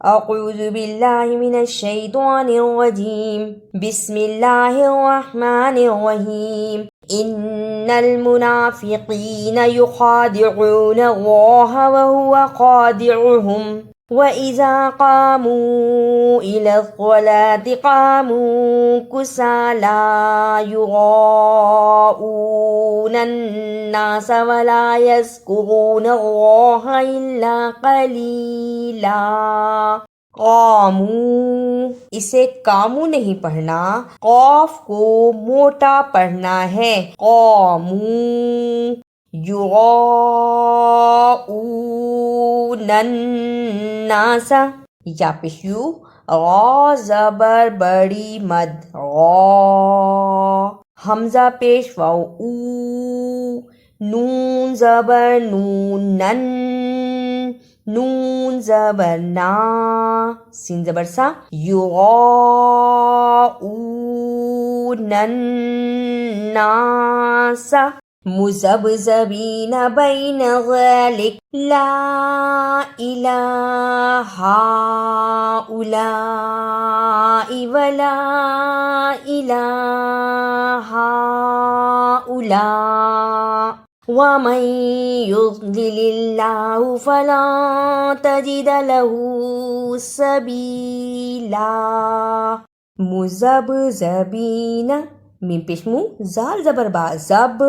اعوذ باللہ من الشیطان الرجیم بسم اللہ الرحمن الرحیم ان المنافقین یخادعون اللہ وهو خادعهم وَإِذَا قَامُوا إِلَى الصَّلَاةِ قَامُوا كُسَالَىٰ يُرَاءُونَ النَّاسَ وَلَا يَذْكُرُونَ اللَّهَ إِلَّا قَلِيلًا۔ قامو، اسے کامو نہیں پڑھنا، قاف کو موٹا پڑھنا ہے، قامو۔ یراؤون الناس، یا پیشو غا زبر بڑی مد غا، حمزہ پیش واو او، نون زبر نون نن، نون زبر نا، سین زبر سا، یراؤون الناس مذبذبین بین ذلک لا الہ ہؤلاء ولا الہ ہؤلاء ومن یضلل اللہ فلا تجد له سبیلا۔ مذبذبین، میم پیش مو، زال زبر با زب،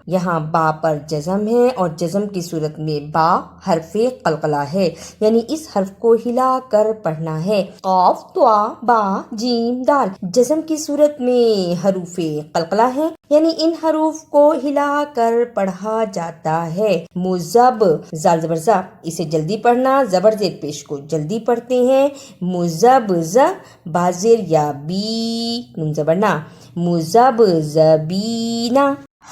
یہاں با پر جزم ہے اور جزم کی صورت میں با حرف قلقلہ ہے، یعنی اس حرف کو ہلا کر پڑھنا ہے۔ قاف، طا، با، جیم، دال جزم کی صورت میں حروف قلقلہ ہے، یعنی ان حروف کو ہلا کر پڑھا جاتا ہے۔ مذب، زال زبر زا، اسے جلدی پڑھنا، زبر زیر پیش کو جلدی پڑھتے ہیں۔ مذب ز، با زیر یا بی، نون زبر نا، مذبذبین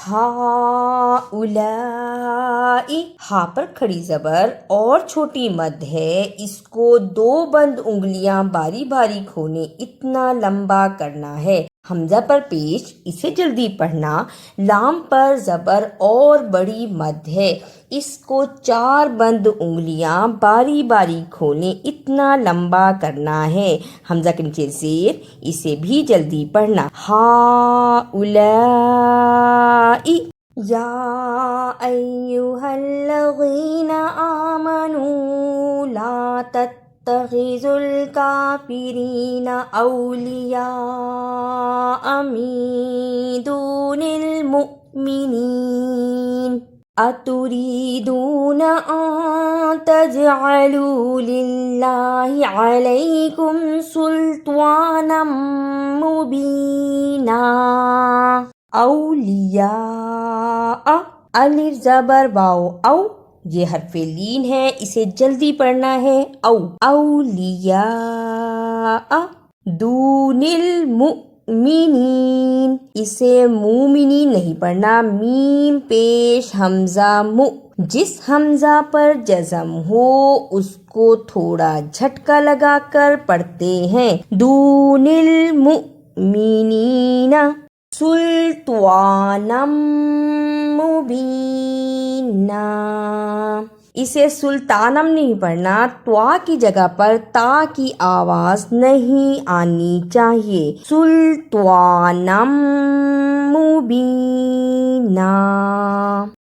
ہؤلاء، ہا پر کھڑی زبر اور چھوٹی مد ہے، اس کو دو بند انگلیاں باری باری کھونے اتنا لمبا کرنا ہے۔ حمزہ پر پیش، اسے جلدی پڑھنا، لام پر زبر اور بڑی مد ہے، اس کو چار بند انگلیاں باری باری کھونے اتنا لمبا کرنا ہے۔ حمزہ کے نیچے زیر، اسے بھی جلدی پڑھنا، ہؤلاء۔ یا ایھا الذین آمنوا لا تتخذوا الکافرین اولیاء من دون المؤمنین اتریدون ان تجعلوا للہ علیکم سلطانا مبینا۔ اولیاء، الف زبر واو او، یہ حرف لین ہے، اسے جلدی پڑھنا ہے، او، اولیاء دون المؤمنین، اسے مومنین نہیں پڑھنا، میم پیش حمزہ مو، جس حمزہ پر جزم ہو اس کو تھوڑا جھٹکا لگا کر پڑھتے ہیں، دون المؤمنین سلطانا مبینا۔ اسے سلطانم نہیں پڑھنا، توا کی جگہ پر تا کی آواز نہیں آنی چاہیے، سلطانم مبینا۔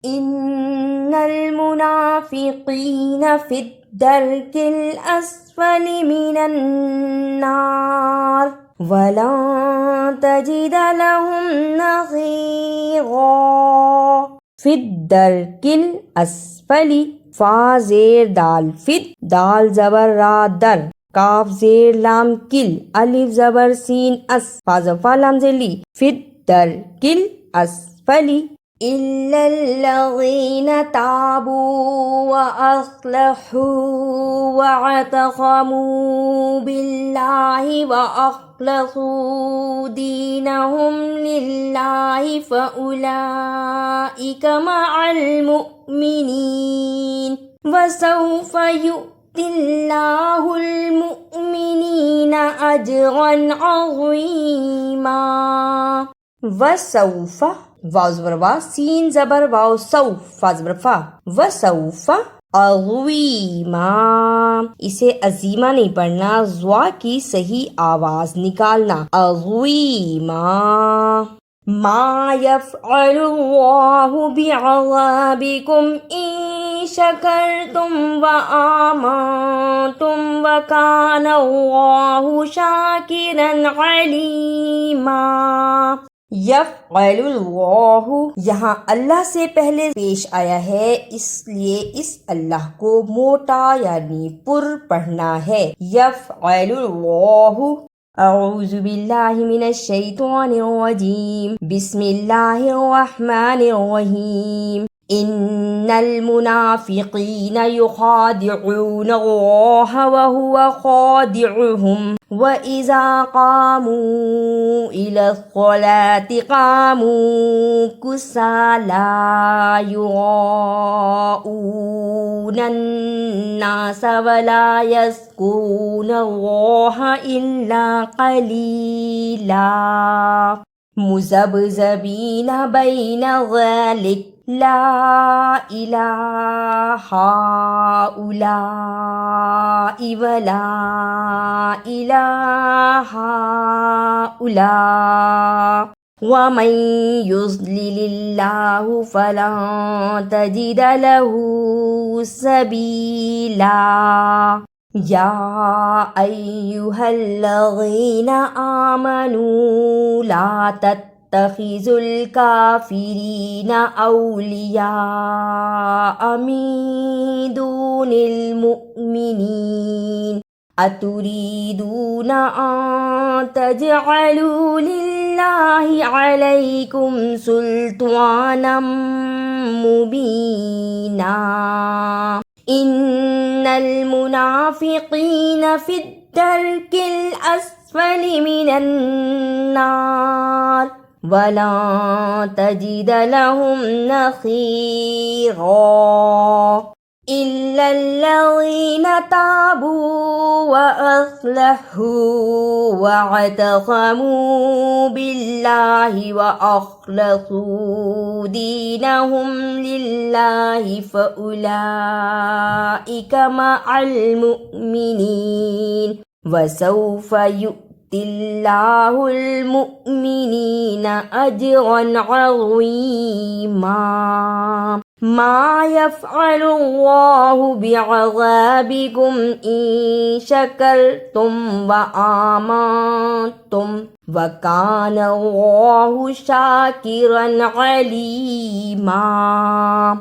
ان المنافقین فی الدرک الاسفل من النار وَلَن تَجِدَ لَهُمْ نَصِيرًا۔ فِي الدَّرْكِ الْأَسْفَلِ، فا زیر دال فِد، دال زبر را در، کاف زیر لام کل، الف زبر سین اس، فا زبر فا لام زیر لی، فِي الدَّرْكِ الْأَسْفَلِ إِلَّا الَّذِينَ تَابُوا وَأَصْلَحُوا وَاعْتَصَمُوا بِاللَّهِ وَأَخْلَصُوا دِينَهُمْ لِلَّهِ فَأُولَئِكَ مَعَ الْمُؤْمِنِينَ وَسَوْفَ يُؤْتِ اللَّهُ الْمُؤْمِنِينَ أَجْرًا عَظِيمًا۔ وَسَوْفَ، واو زبر وا، سین زبر واو، سو، فا زبر فا، وسوف عظیما، اسے عظیمہ نہیں پڑھنا، زوا کی صحیح آواز نکالنا، عظیما۔ ما یفعل اللہ بعذابکم ان شکرتم وآمنتم وکان اللہ شاکرا علیما۔ یفعل اللہ، یہاں اللہ سے پہلے پیش آیا ہے، اس لیے اس اللہ کو موٹا یعنی پر پڑھنا ہے۔ یفعل اللہ۔ اعوذ باللہ من الشیطان الرجیم، بسم اللہ الرحمن الرحیم۔ ان المنافقین یخادعون اللہ وهو خادعهم وَإِذَا قَامُوا إِلَى الصَّلَاةِ قَامُوا كُسَالَىٰ يُرَاءُونَ النَّاسَ وَلَا يَذْكُرُونَ اللَّهَ إِلَّا قَلِيلًا مُذَبذَبِينَ بَيْنَ ذَلِكَ لا إله هؤلاء ولا إله هؤلاء ومن يضلل الله فلن تجد له سبيلا يا أيها الذين آمنوا لا تتخذوا الكافرين أولياء من دون المؤمنين أتريدون أن تجعلوا لله عليكم سلطانا مبينا إن المنافقين في الدرك الأسفل من النار وَلَن تَجِدَ لَهُمْ نَصِيرًا إِلَّا الَّذِينَ تَابُوا وَأَصْلَحُوا وَاعْتَصَمُوا بِاللَّهِ وَأَخْلَصُوا دِينَهُمْ لِلَّهِ فَأُولَئِكَ مَعَ الْمُؤْمِنِينَ وَسَوْفَ يُؤْتِ اللَّهُ الْمُؤْمِنِينَ أَجْرًا عَظِيمًا ما يفعل الله بعذابكم إن شكرتم وآمنتم وكان الله شاكرا عليما۔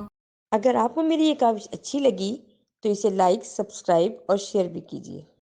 اگر آپ کو میری یہ کاوش اچھی لگی تو اسے لائک، سبسکرائب اور شیئر بھی کیجیے۔